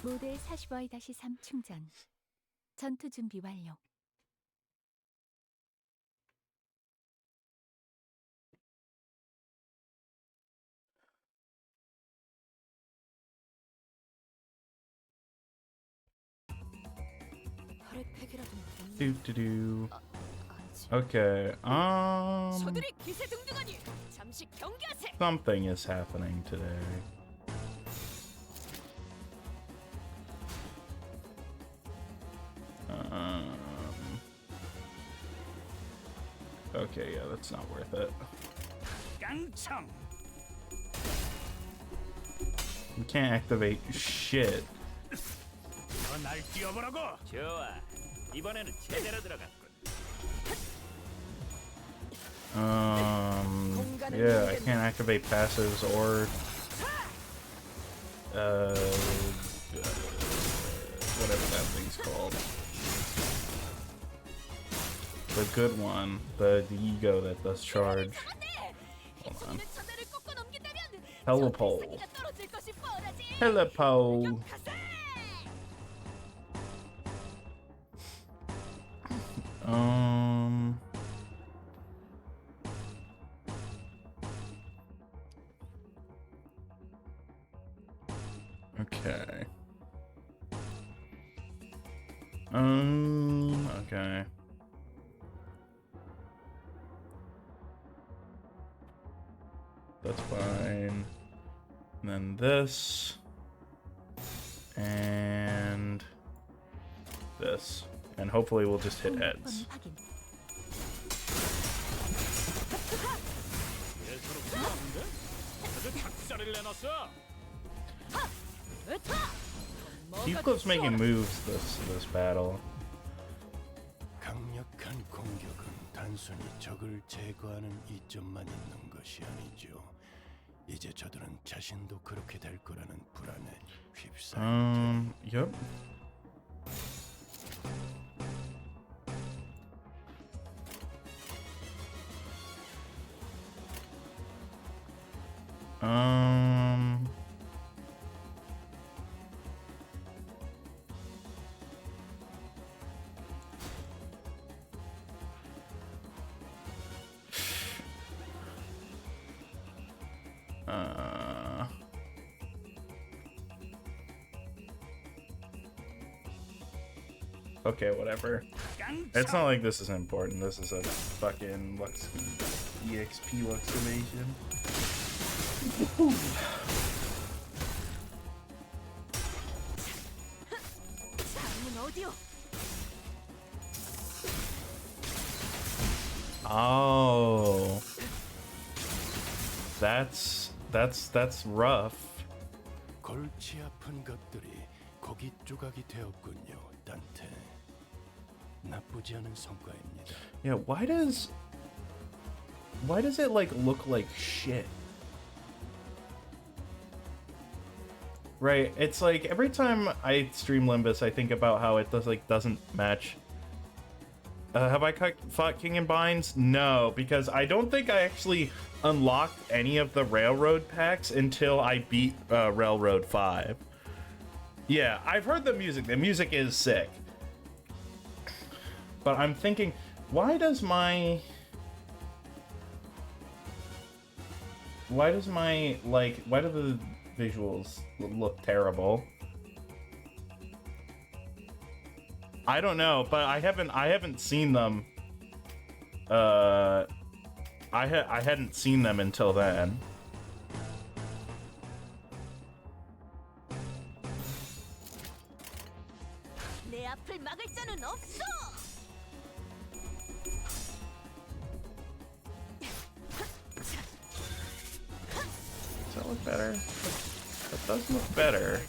모델 45i-3 충전. 전투 준비 완료. Do. Okay. Something is happening today. Okay, yeah, that's not worth it. You can't activate shit. Yeah, I can't activate passives or whatever that thing's called. The good one, the ego that does charge. Hold on. Helipole. Helipole. Okay. Okay. That's fine. And then this. And this. And hopefully we'll just hit heads. Heathcliff's making moves this battle. 강력한 공격은 단순히 적을 제거하는 이점만 있는 것이 아니죠. 이제 저들은 자신도 그렇게 될 거라는 불안에 휩싸이죠. Yep. Okay, whatever. It's not like this is important. This is a fucking EXP Luximation. Oh, that's rough. 골치 아픈 것들이 고기 조각이 되었군요, 단테. 나쁘지 않은 성과입니다. Yeah, why does it like look like shit? Right, it's like every time I stream Limbus, I think about how it doesn't match. Have I fought King and Binds? No, because I don't think I actually unlocked any of the Railroad packs until I beat Railroad 5. Yeah, I've heard the music. The music is sick. But I'm thinking, why do the visuals look terrible? I don't know, but I haven't seen them. I hadn't seen them until then. Does that look better? That does look better.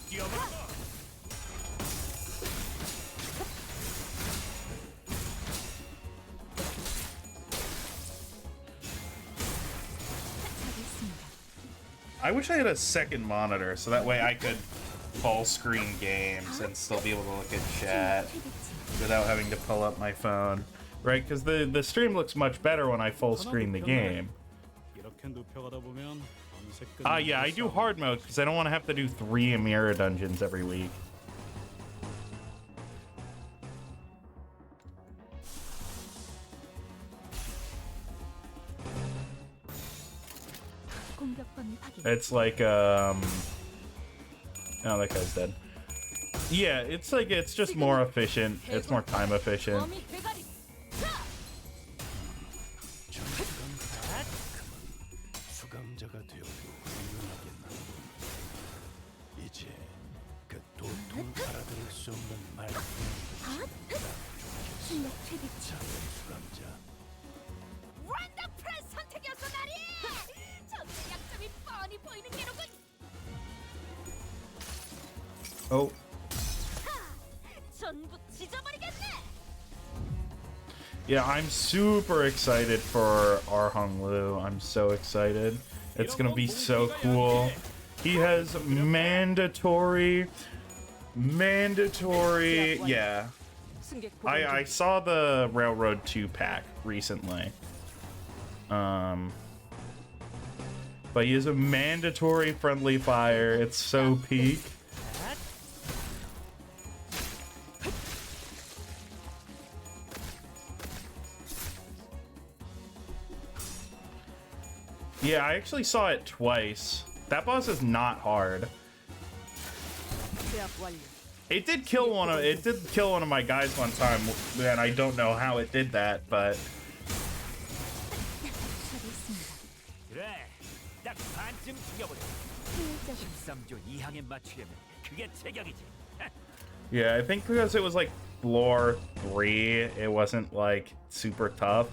I wish I had a second monitor so that way I could full screen games and still be able to look at chat without having to pull up my phone. Right, because the stream looks much better when I full screen the game. 이렇게 눕혀가다 보면 어느새 Yeah, I do hard mode because I don't want to have to do 3 Amira dungeons every week. 공격 범위 확인. It's like oh, that guy's dead. Yeah, it's like it's just more efficient. It's more time efficient. 범위 대가리. 자! 수감자가 되어도 훌륭하겠나. 이제 그 도통 알아들을 수 없는 말뿐 실력 최대치. 작은 수감자. 원더풀 선택이었어 나리. 적의 약점이 뻔히 보이는 게로군. Oh. 전부 찢어버리겠네. Yeah, I'm super excited for Arhung Lu. I'm so excited. It's gonna be so cool. He has mandatory. Yeah. I saw the Railroad 2 pack recently. But he has a mandatory friendly fire. It's so peak. Yeah, I actually saw it twice. That boss is not hard. It did kill one of my guys one time, and I don't know how it did that, but 그래, 딱 반쯤 죽여버려. 13조 이항에 맞추려면 그게 제격이지. yeah, I think because it was like floor 3, it wasn't like super tough.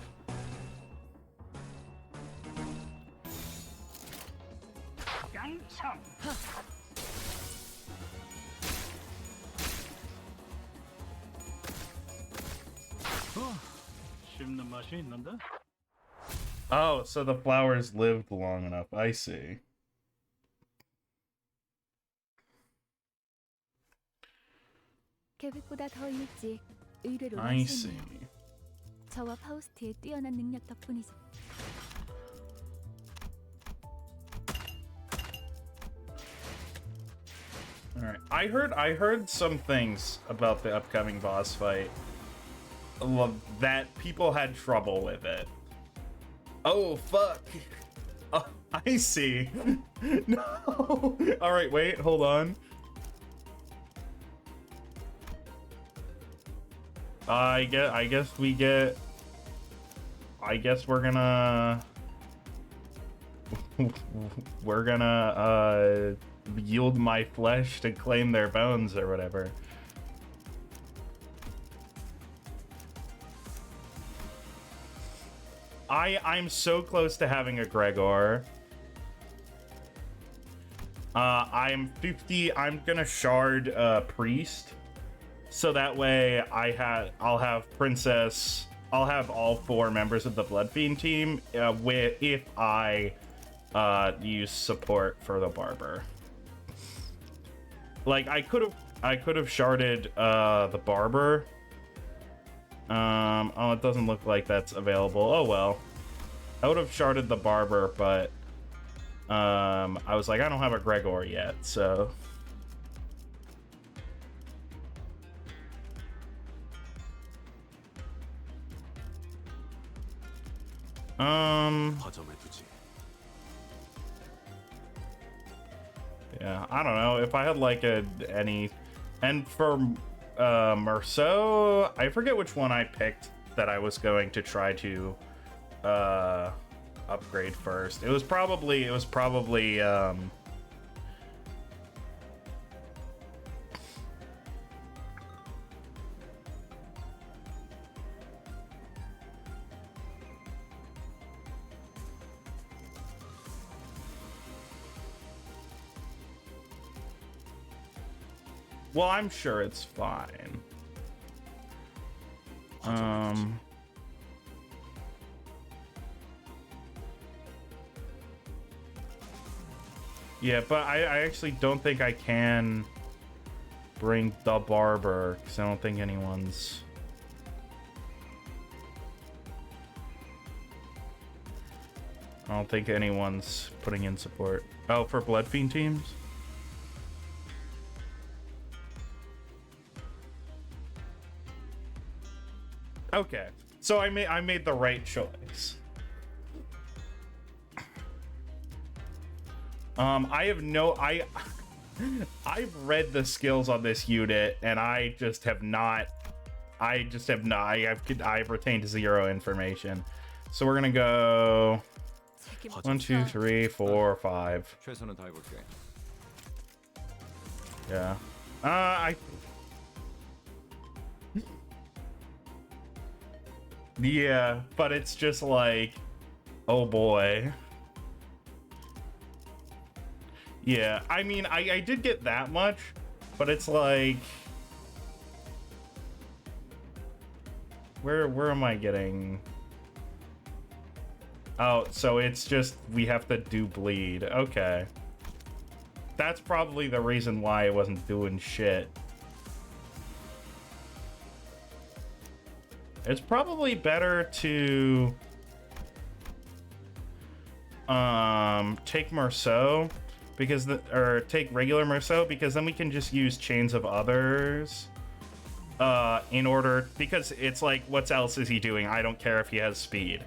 씹는 맛이 있는데? Oh, so the flowers lived long enough. I see. 계획보다 더 일찍 의뢰로 I see. 나섰네요. 저와 파우스트의 뛰어난 능력 덕분이죠. All right. I heard some things about the upcoming boss fight. That people had trouble with it. Oh fuck. Oh, I see. No. All right, wait, hold on. I guess we're gonna yield my flesh to claim their bones or whatever. I'm so close to having a Gregor. I'm 50. I'm gonna shard Priest, so that way I'll have Princess. I'll have all 4 members of the Blood Fiend team if I use support for the Barber. Like I could have sharded the Barber. Oh, it doesn't look like that's available. Oh well. I would have sharded the Barber, but I was like, I don't have a Gregor yet, so. Yeah, I don't know if I had like any, and for Merceau, I forget which one I picked that I was going to try to upgrade first. It was probably well, I'm sure it's fine. Yeah, but I actually don't think I can bring the Barber because I don't think anyone's. I don't think anyone's putting in support. Oh, for Blood Fiend teams? Okay. So I made the right choice. I have no I've read the skills on this unit and I've retained zero information. So we're gonna go 1, 2, 3, 4, 5. 최선을 다해볼게. Yeah. Yeah, but it's just like, oh boy. Yeah, I mean, I did get that much, but it's like, where am I getting? Oh, so it's just we have to do bleed. Okay. That's probably the reason why I wasn't doing shit. It's probably better to take Marceau because or take regular Marceau because then we can just use chains of others in order, because it's like, what else is he doing? I don't care if he has speed.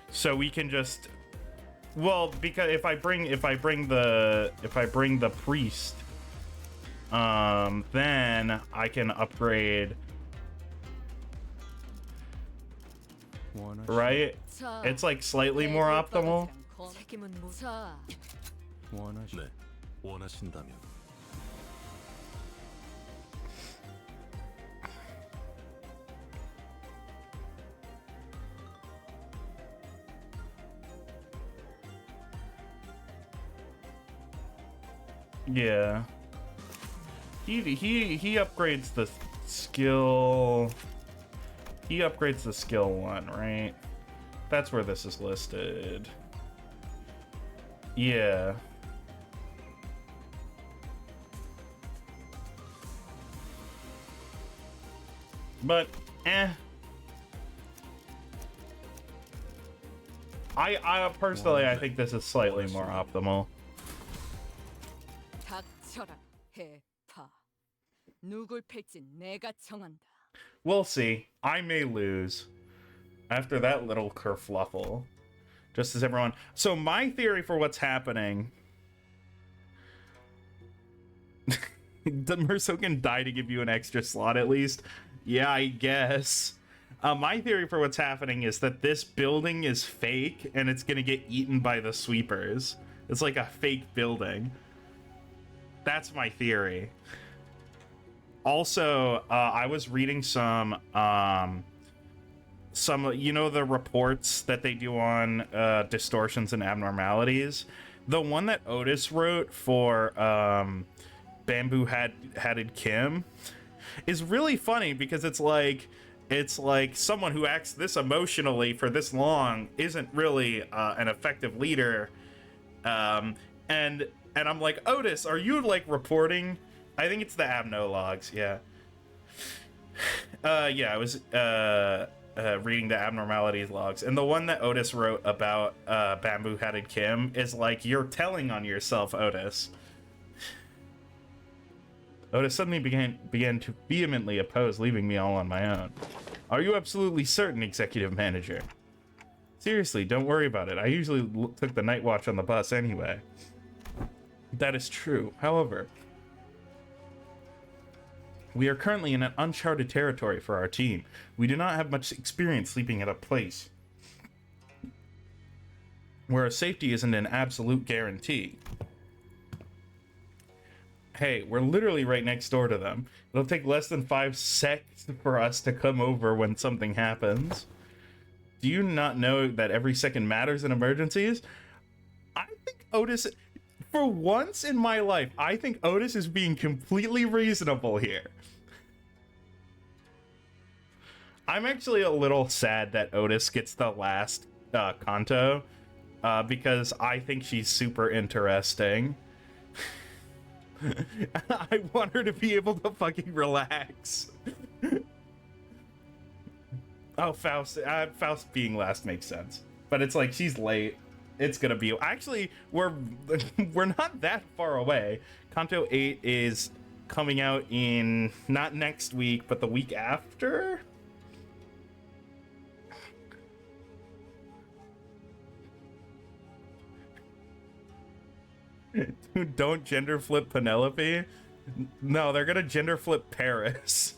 So we can just, well, because if I bring the priest, then I can upgrade, right? It's like slightly more optimal. 네, 원하신다면. Yeah. He upgrades the skill. He upgrades the skill 1, right? That's where this is listed. Yeah. But I personally, I think this is slightly more optimal. 닥쳐라, 해파. 누굴 팰지 내가 정한다. We'll see. I may lose after that little kerfluffle. Just as everyone. So my theory for what's happening. The Merceau can die to give you an extra slot at least. Yeah, I guess. My theory for what's happening is that this building is fake and it's gonna get eaten by the sweepers. It's like a fake building. That's my theory. Also, I was reading some, you know, the reports that they do on distortions and abnormalities. The one that Otis wrote for Bamboo-Hatted Kim is really funny because it's like someone who acts this emotionally for this long isn't really an effective leader. And I'm like, Otis, are you like reporting? I think it's the Abno logs, yeah. Yeah, I was reading the abnormalities logs, and the one that Otis wrote about Bamboo-Hatted Kim is like, you're telling on yourself, Otis. Otis suddenly began to vehemently oppose leaving me all on my own. Are you absolutely certain, executive manager? Seriously, don't worry about it. I usually took the night watch on the bus anyway. That is true. However, we are currently in an uncharted territory for our team. We do not have much experience sleeping at a place where our safety isn't an absolute guarantee. Hey, we're literally right next door to them. It'll take less than 5 seconds for us to come over when something happens. Do you not know that every second matters in emergencies? I think Otis, for once in my life, I think Otis is being completely reasonable here. I'm actually a little sad that Otis gets the last Kanto, because I think she's super interesting. I want her to be able to fucking relax. Oh, Faust. Faust being last makes sense, but it's like she's late. It's gonna be. Actually, we're not that far away. Kanto 8 is coming out in not next week, but the week after. Don't gender flip Penelope. No, they're gonna gender flip Paris.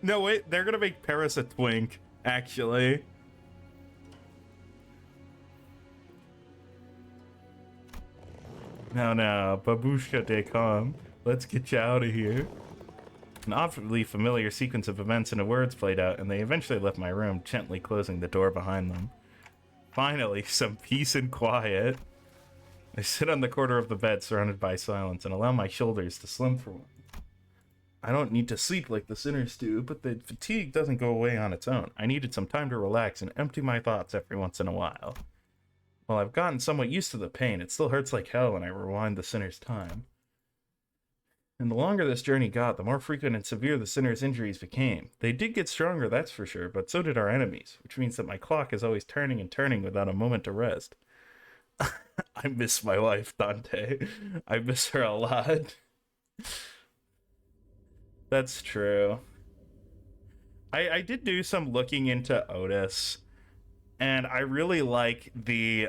No, wait, they're gonna make Paris a twink, actually. No, babushka de com. Let's get you out of here. An awfully familiar sequence of events and words played out, and they eventually left my room, gently closing the door behind them. Finally, some peace and quiet. I sit on the corner of the bed, surrounded by silence, and allow my shoulders to slump for one. I don't need to sleep like the sinners do, but the fatigue doesn't go away on its own. I needed some time to relax and empty my thoughts every once in a while. While I've gotten somewhat used to the pain, it still hurts like hell when I rewind the sinner's time. And the longer this journey got, the more frequent and severe the sinner's injuries became. They did get stronger, that's for sure, but so did our enemies, which means that my clock is always turning and turning without a moment to rest. I miss my wife, Dante. I miss her a lot. That's true. I did do some looking into Otis, and I really like the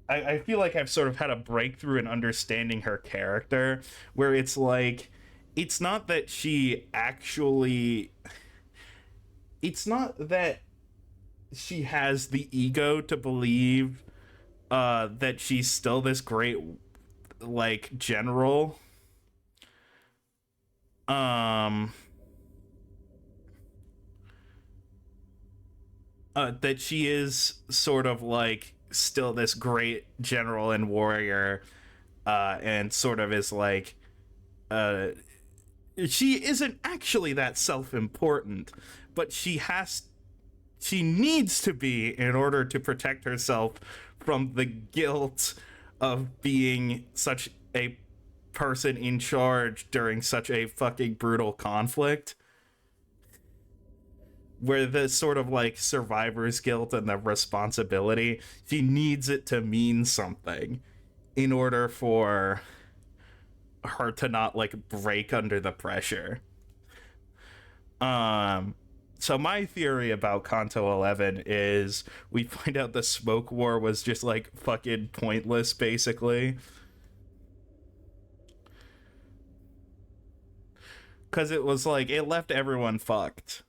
I feel like I've sort of had a breakthrough in understanding her character, where it's like, it's not that she actually, it's not that she has the ego to believe that she's still this great, like, general. That she is sort of like still this great general and warrior, and sort of is like, she isn't actually that self-important, but she needs to be in order to protect herself from the guilt of being such a person in charge during such a fucking brutal conflict, where the sort of like survivor's guilt and the responsibility, she needs it to mean something in order for her to not like break under the pressure. So my theory about Kanto 11 is we find out the smoke war was just like fucking pointless, basically. Because it was like, it left everyone fucked.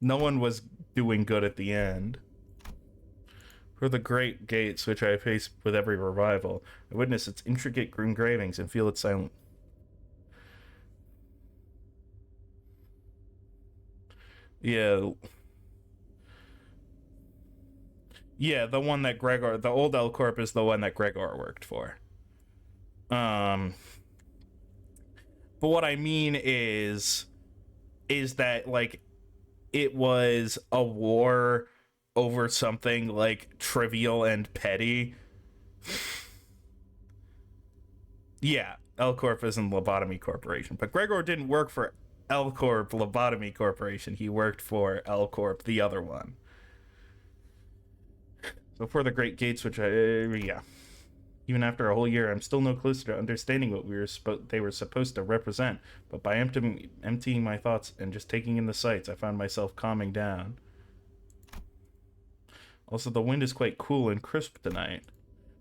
No one was doing good at the end. For the great gates which I face with every revival, I witness its intricate engravings and feel its silent. Yeah. Yeah, the one that Gregor, the old L Corp is the one that Gregor worked for. But what I mean is that, like, it was a war over something, like, trivial and petty. Yeah, L Corp isn't Lobotomy Corporation, but Gregor didn't work for L Corp Lobotomy Corporation. He worked for L Corp, the other one. So for the Great Gates, which yeah. Even after a whole year, I'm still no closer to understanding what they were supposed to represent. But by emptying my thoughts and just taking in the sights, I found myself calming down. Also, the wind is quite cool and crisp tonight.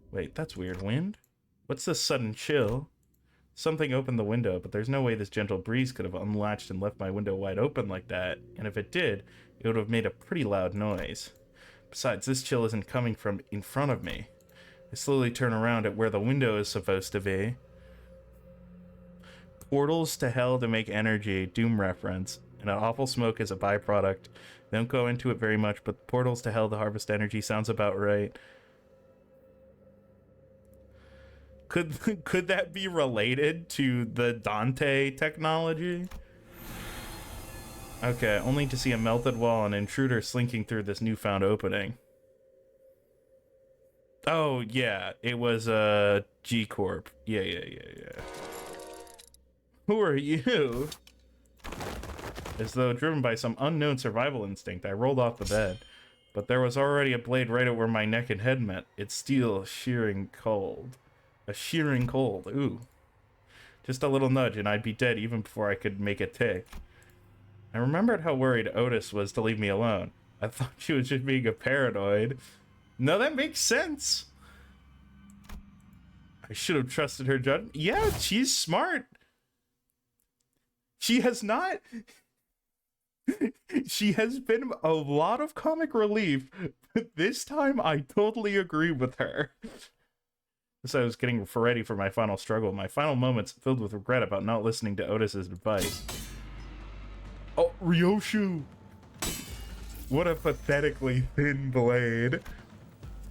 Wait, that's weird. Wind? What's this sudden chill? Something opened the window, but there's no way this gentle breeze could have unlatched and left my window wide open like that. And if it did, it would have made a pretty loud noise. Besides, this chill isn't coming from in front of me. I slowly turn around at where the window is supposed to be. Portals to hell to make energy, Doom reference, and an awful smoke is a byproduct. They don't go into it very much, but portals to hell to harvest energy sounds about right. Could that be related to the Dante technology? Okay, only to see a melted wall and an intruder slinking through this newfound opening. Oh, yeah. It was G Corp. Yeah. Who are you? As though driven by some unknown survival instinct, I rolled off the bed. But there was already a blade right at where my neck and head met. Its steel shearing cold. A shearing cold. Ooh. Just a little nudge and I'd be dead even before I could make it tick. I remembered how worried Otis was to leave me alone. I thought she was just being a paranoid. No, that makes sense. I should have trusted her judgment. Yeah, she's smart. She has not... She has been a lot of comic relief, but this time I totally agree with her. As I was getting ready for my final struggle, my final moments filled with regret about not listening to Otis's advice. Oh, Ryoshu! What a pathetically thin blade.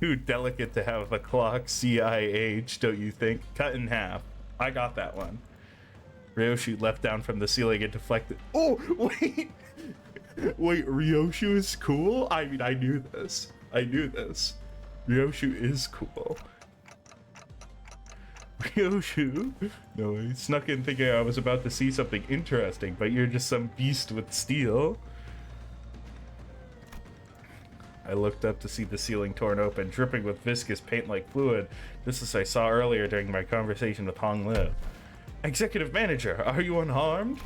Too delicate to have the clock CIH, don't you think? Cut in half. I got that one. Ryoshu leapt down from the ceiling and deflected. Oh, wait! Wait, Ryoshu is cool? I mean, I knew this. Ryoshu is cool. Ryoshu? No, he snuck in thinking I was about to see something interesting, but you're just some beast with steel. I looked up to see the ceiling torn open, dripping with viscous paint-like fluid, just as I saw earlier during my conversation with Hong Liu. Executive Manager, are you unharmed?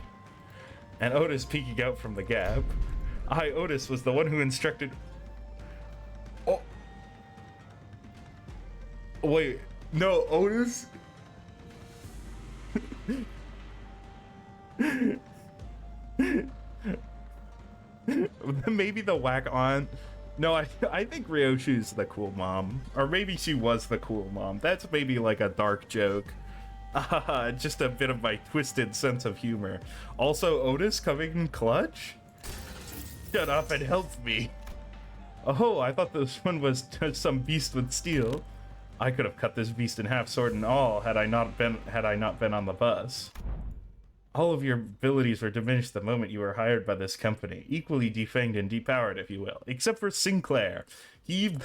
And Otis peeking out from the gap. I, Otis, was the one who instructed... Oh! Wait, no, Otis? Maybe the whack on... No, I think Ryoshu's the cool mom. Or maybe she was the cool mom. That's maybe like a dark joke. Just a bit of my twisted sense of humor. Also, Otis coming in clutch? Shut up and help me. Oh, I thought this one was some beast with steel. I could have cut this beast in half, sword and all, had I not been on the bus. All of your abilities were diminished the moment you were hired by this company, equally defanged and depowered, if you will, except for Sinclair. He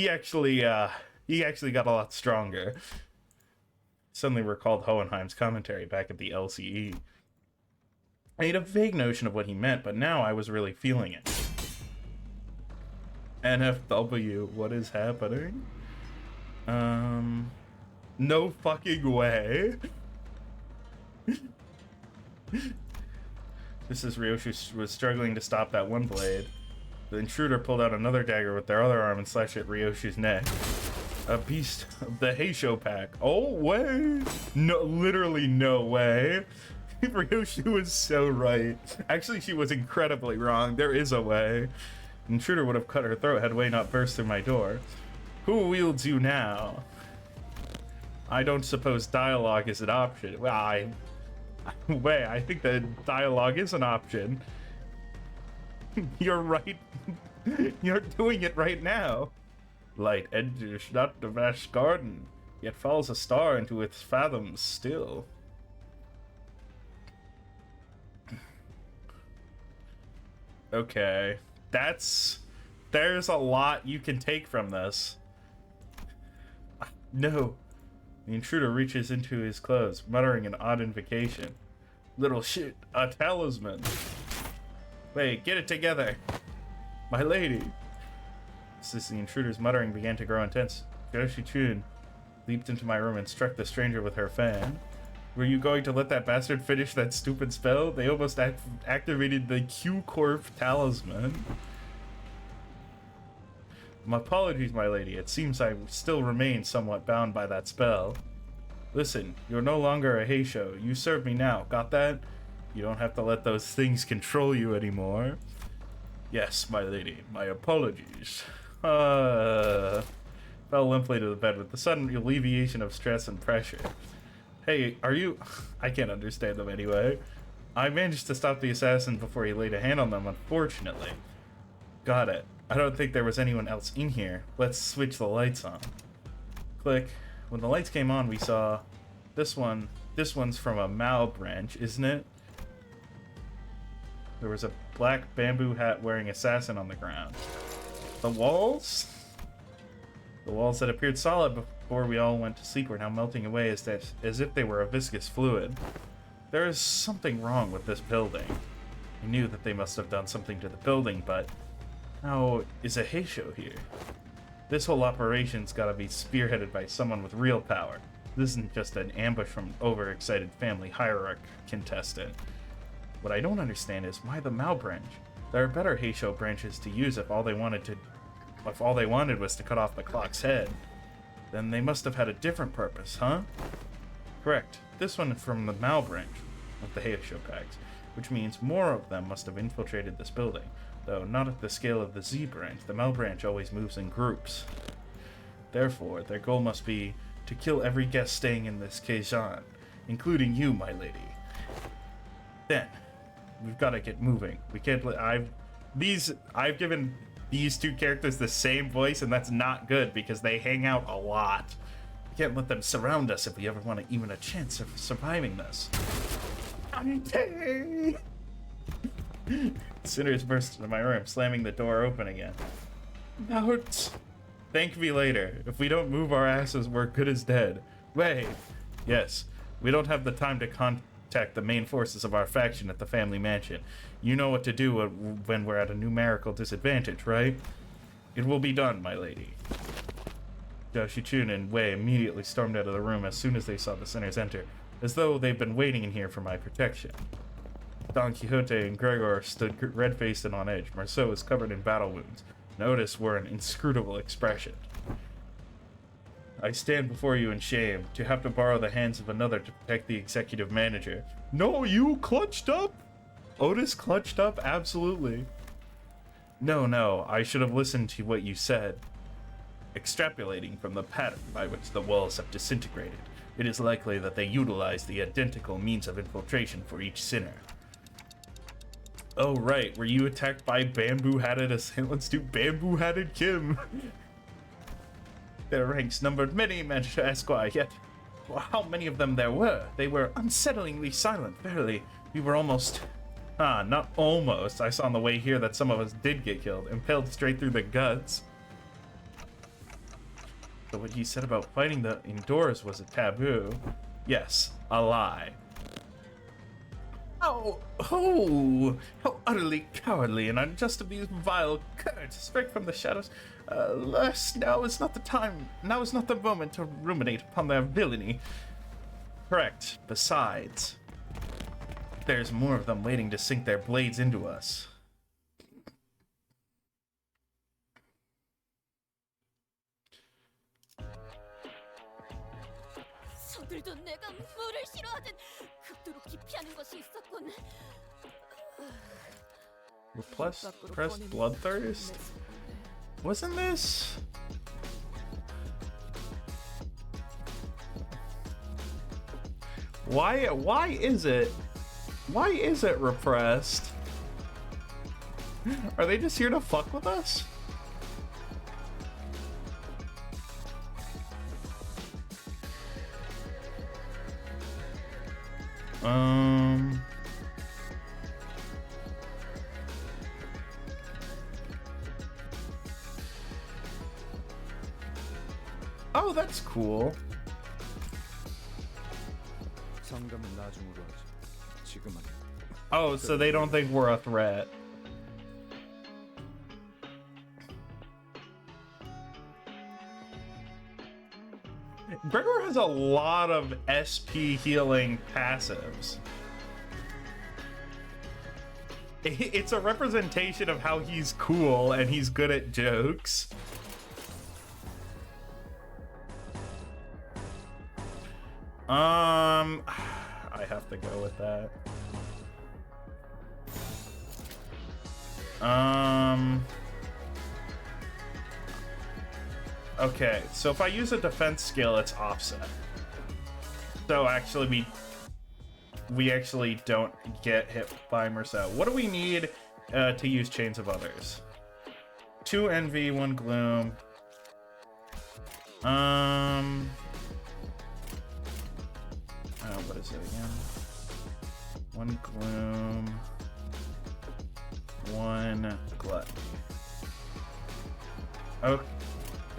actually got a lot stronger. Suddenly recalled Hohenheim's commentary back at the LCE. I had a vague notion of what he meant, but now I was really feeling it. NFW, what is happening? No fucking way. Just as Ryoshu was struggling to stop that one blade, the intruder pulled out another dagger with their other arm and slashed at Ryoshu's neck. A beast of the Heishou Pack. Oh, way! No, literally no way. Ryoshu was so right. Actually, she was incredibly wrong. There is a way. The intruder would have cut her throat had Wei not burst through my door. Who wields you now? I don't suppose dialogue is an option. Well, Wei, I think that dialogue is an option. You're right. You're doing it right now. Light enters not the vast garden, yet falls a star into its fathoms still. Okay, there's a lot you can take from this. No. The intruder reaches into his clothes, muttering an odd invocation. Little shit, a talisman. Wait, get it together. My lady. As the intruder's muttering began to grow intense, Yoshi-chun leaped into my room and struck the stranger with her fan. Were you going to let that bastard finish that stupid spell? They almost activated the Q-Corp talisman. My apologies, my lady. It seems I still remain somewhat bound by that spell. Listen, you're no longer a Heishou. You serve me now. Got that? You don't have to let those things control you anymore. Yes, my lady. My apologies. Fell limply to the bed with the sudden alleviation of stress and pressure. Hey, are you... I can't understand them anyway. I managed to stop the assassin before he laid a hand on them, unfortunately. Got it. I don't think there was anyone else in here. Let's switch the lights on. Click. When the lights came on, we saw this one. This one's from a Mao branch, isn't it? There was a black bamboo hat wearing assassin on the ground. The walls? The walls that appeared solid before we all went to sleep were now melting away as if they were a viscous fluid. There is something wrong with this building. I knew that they must have done something to the building, but how is a Heishou here? This whole operation's gotta be spearheaded by someone with real power. This isn't just an ambush from an overexcited family hierarch contestant. What I don't understand is why the Mao branch? There are better Heishou branches to use if all they wanted was to cut off the clock's head. Then they must have had a different purpose, huh? Correct. This one from the Mao branch of the Heishou Packs, which means more of them must have infiltrated this building. Though not at the scale of the Z branch, the Mao branch always moves in groups. Therefore, their goal must be to kill every guest staying in this Keijan, including you, my lady. Then, we've got to get moving. We can't let I've given these two characters the same voice, and that's not good because they hang out a lot. We can't let them surround us if we ever want even a chance of surviving this. Sinners burst into my room, slamming the door open again. Out! Thank me later. If we don't move our asses, we're good as dead. Wait. Yes, we don't have the time to contact the main forces of our faction at the family mansion. You know what to do when we're at a numerical disadvantage, right? It will be done, my lady. Zhao Shichun and Wei immediately stormed out of the room as soon as they saw the sinners enter, as though they'd been waiting in here for my protection. Don Quixote and Gregor stood red-faced and on edge. Marceau was covered in battle wounds. Otis wore an inscrutable expression. I stand before you in shame, to have to borrow the hands of another to protect the executive manager. No, you clutched up? Otis clutched up? Absolutely. No, I should have listened to what you said. Extrapolating from the pattern by which the walls have disintegrated, it is likely that they utilize the identical means of infiltration for each sinner. Oh right, were you attacked by bamboo-hatted assailants to bamboo-hatted Kim? Their ranks numbered many, Manager Esquire, yet how many of them there were? They were unsettlingly silent, verily. We were almost... not almost. I saw on the way here that some of us did get killed, impaled straight through the guts. So what you said about fighting the indoors was a taboo. Yes, a lie. Oh, how utterly cowardly and unjust of these vile curs to strike from the shadows. Alas, now is not the time, now is not the moment to ruminate upon their villainy. Correct. Besides, there's more of them waiting to sink their blades into us. 저들도 내가 물을 싫어하듯 극도로 기피하는 것이 있었군. Press bloodthirst? Wasn't this? Why is it repressed? Are they just here to fuck with us? Oh, that's cool. Oh, so they don't think we're a threat. Gregor has a lot of SP healing passives. It's a representation of how he's cool and he's good at jokes. I have to go with that. Okay, so if I use a defense skill, it's offset. So actually, we actually don't get hit by Marceau. What do we need to use Chains of Others? 2 Envy, 1 Gloom. What is it again? 1 Gloom, 1 Gluttony.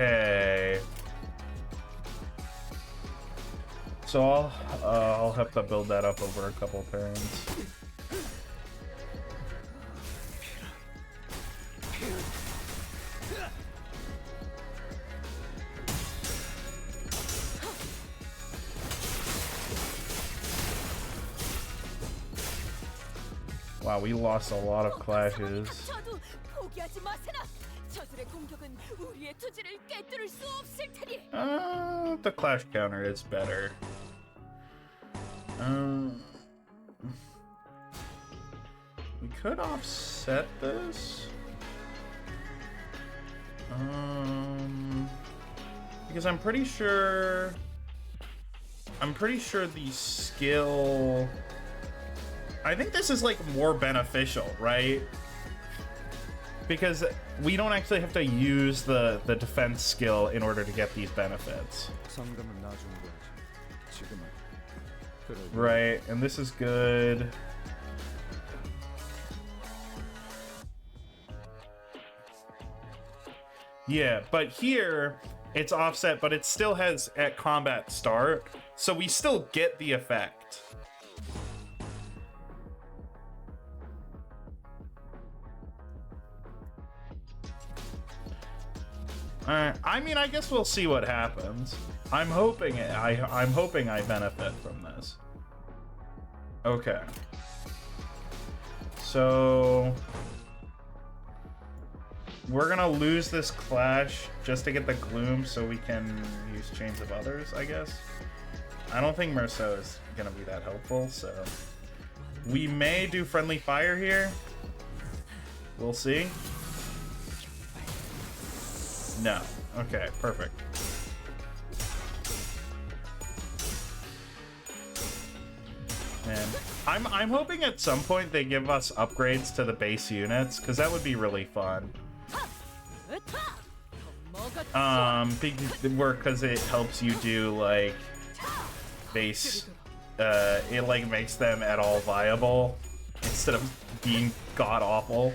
Okay. So I'll have to build that up over a couple turns. Wow, we lost a lot of clashes. 저도 포기하지 마세나. 저들의 공격은 우리의 투지를 깨뜨릴 수 없을 테니. The clash counter is better. We could offset this. Because I'm pretty sure the skill, I think this is like more beneficial, right? Because we don't actually have to use the defense skill in order to get these benefits. 성감은 나중에 보야지. 지금은 그럴 Right, and this is good. Yeah, but here it's offset, but it still has at combat start, so we still get the effect. I mean, I guess we'll see what happens. I'm hoping I benefit from this. Okay. So we're gonna lose this clash just to get the gloom so we can use Chains of Others, I guess. I don't think Merceau is gonna be that helpful, so we may do friendly fire here. We'll see. No. Okay, perfect. And I'm hoping at some point they give us upgrades to the base units, because that would be really fun. Because it helps you do like base, it like makes them at all viable instead of being god awful.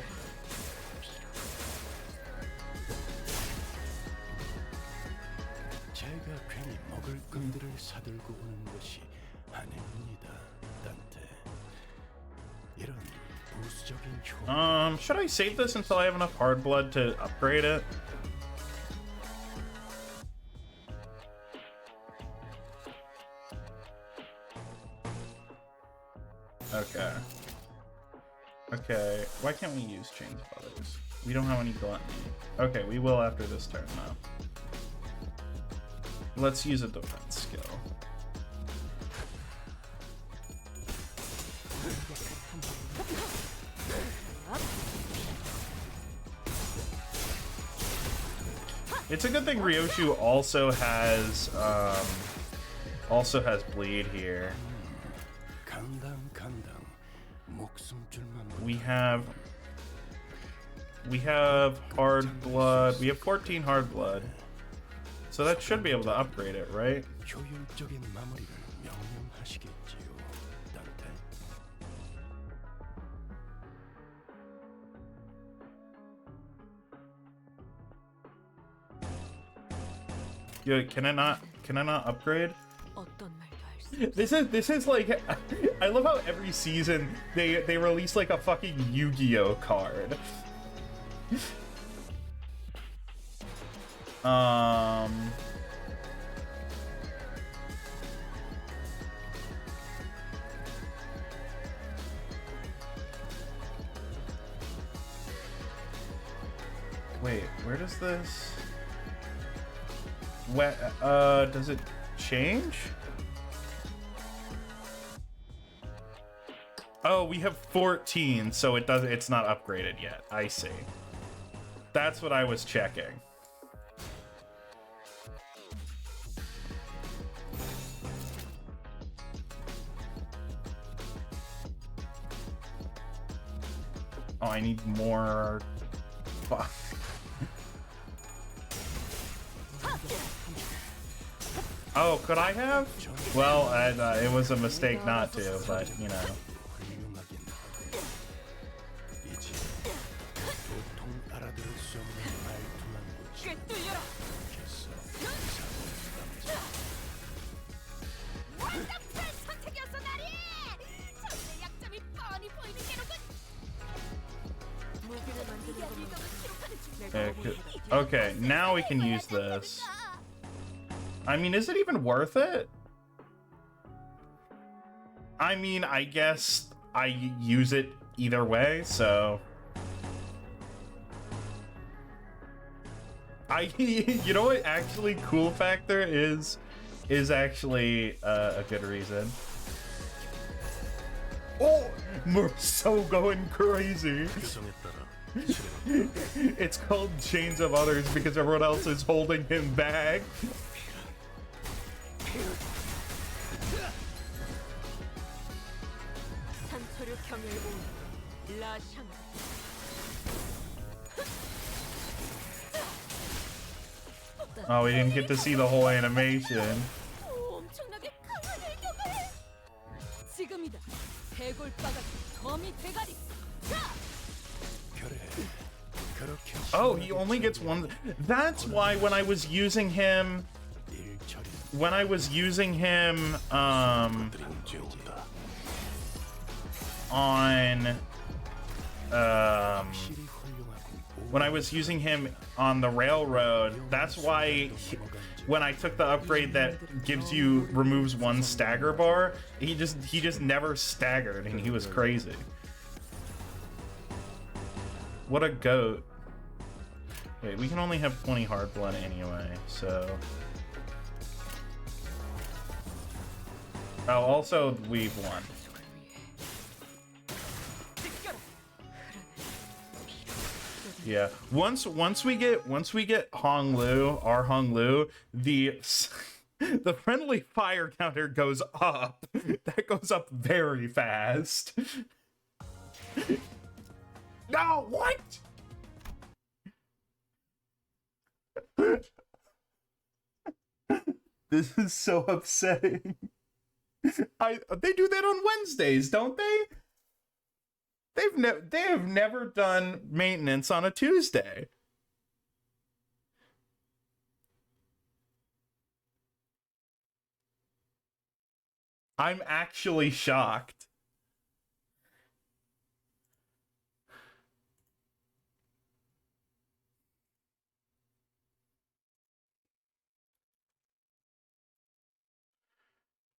제가 괜히 먹을 것들을 사들고 오는 것이 아닙니다, 단테. 이런 부수적인 효과. Should I save this until I have enough hard blood to upgrade it? Okay. Okay, why can't we use Chains of Others? We don't have any gluttony. Okay, we will after this turn though. Let's use a defense skill. It's a good thing Ryoshu also has bleed here. We have hard blood. We have 14 hard blood. So that should be able to upgrade it, right? 효율적인 마무리를 명령하시겠지요, 단테. Yeah, can I not upgrade? 어떤 말도 할 수. This is like I love how every season they release like a fucking Yu-Gi-Oh card. Wait, where does this? Does it change? Oh, we have 14, so it's not upgraded yet. I see. That's what I was checking. Oh, I need more. Fuck. Oh, could I have? Well, it was a mistake not to, but you know. 훌륭하긴 하네. 이제 도통 알아들을 수 없는 말투만 고치. 꿰뚫려라. Okay, now we can use this. I mean, is it even worth it? I mean, I guess I use it either way, so... You know what actually cool factor is actually a good reason. Oh, we're so going crazy. It's called Chains of Others because everyone else is holding him back. Oh, we didn't get to see the whole animation. 엄청나게 강한 일격을. 지금이다. 대골바가 거미 대가리. 자! Oh, he only gets one. That's why when I was using him, when I was using him on the railroad, that's why when I took the upgrade that removes one stagger bar, he just never staggered and he was crazy. What a goat. Wait, we can only have 20 hard blood anyway, so... Oh, also, we've won. Yeah, once we get Honglu, our Honglu, the friendly fire counter goes up. That goes up very fast. No, what? This is so upsetting. They do that on Wednesdays, don't they? They have never done maintenance on a Tuesday. I'm actually shocked.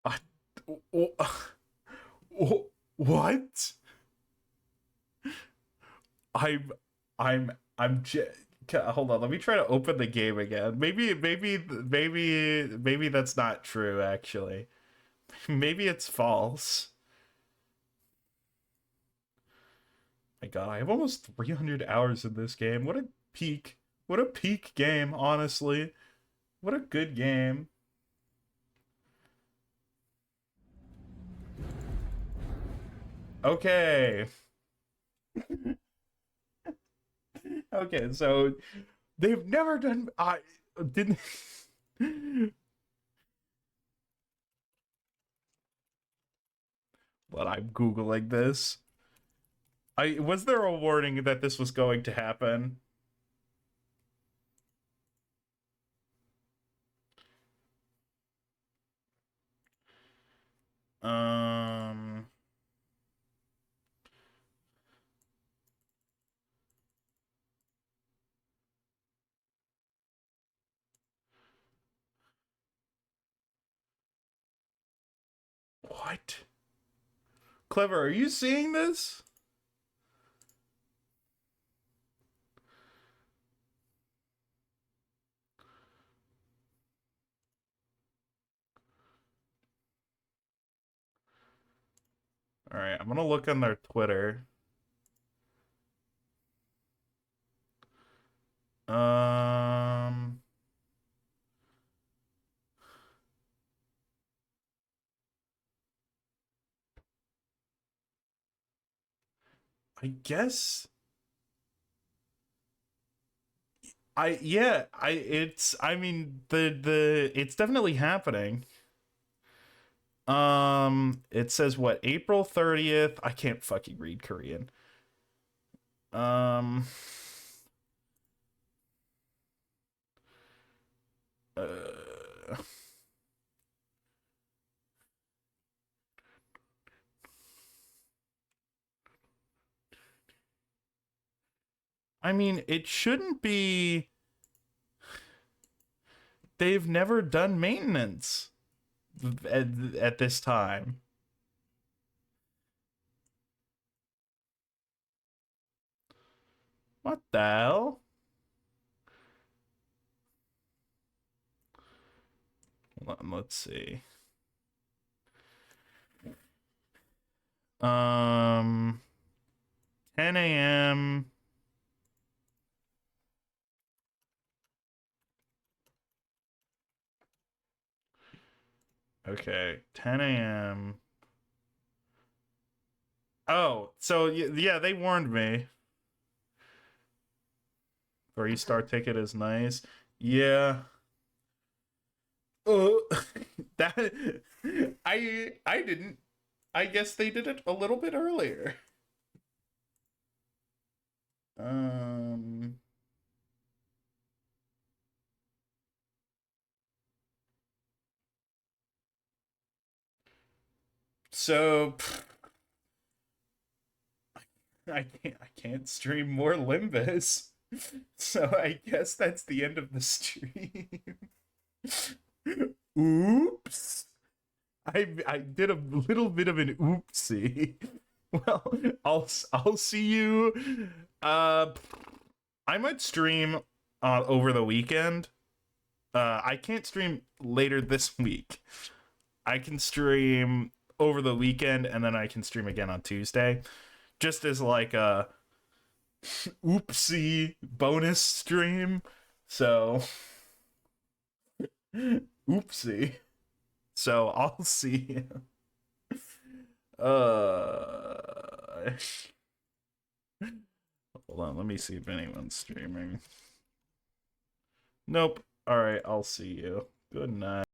What? Hold on, let me try to open the game again. Maybe that's not true, actually. Maybe it's false. My god, I have almost 300 hours in this game. What a peak. What a peak game, honestly. What a good game. Okay. Okay, so they've never done. I didn't. But I'm Googling this. Was there a warning that this was going to happen? What? Clever, are you seeing this? All right, I'm gonna look on their Twitter. I guess I mean it's definitely happening. It says what, April 30th? I can't fucking read Korean. Uh, I mean, it shouldn't be. They've never done maintenance at this time. What the hell? Let's see. 10 a.m. Okay, 10 a.m. Oh, so yeah, they warned me. The restart ticket is nice. Yeah. Uh, that I didn't. I guess they did it a little bit earlier. Um. So I can't stream more Limbus. So I guess that's the end of the stream. Oops. I did a little bit of an oopsie. Well, I'll see you. I might stream over the weekend. I can't stream later this week. I can stream over the weekend and then I can stream again on Tuesday, just as like a oopsie bonus stream. So oopsie. So I'll see you. Hold on, let me see if anyone's streaming. Nope. All right, I'll see you. Good night.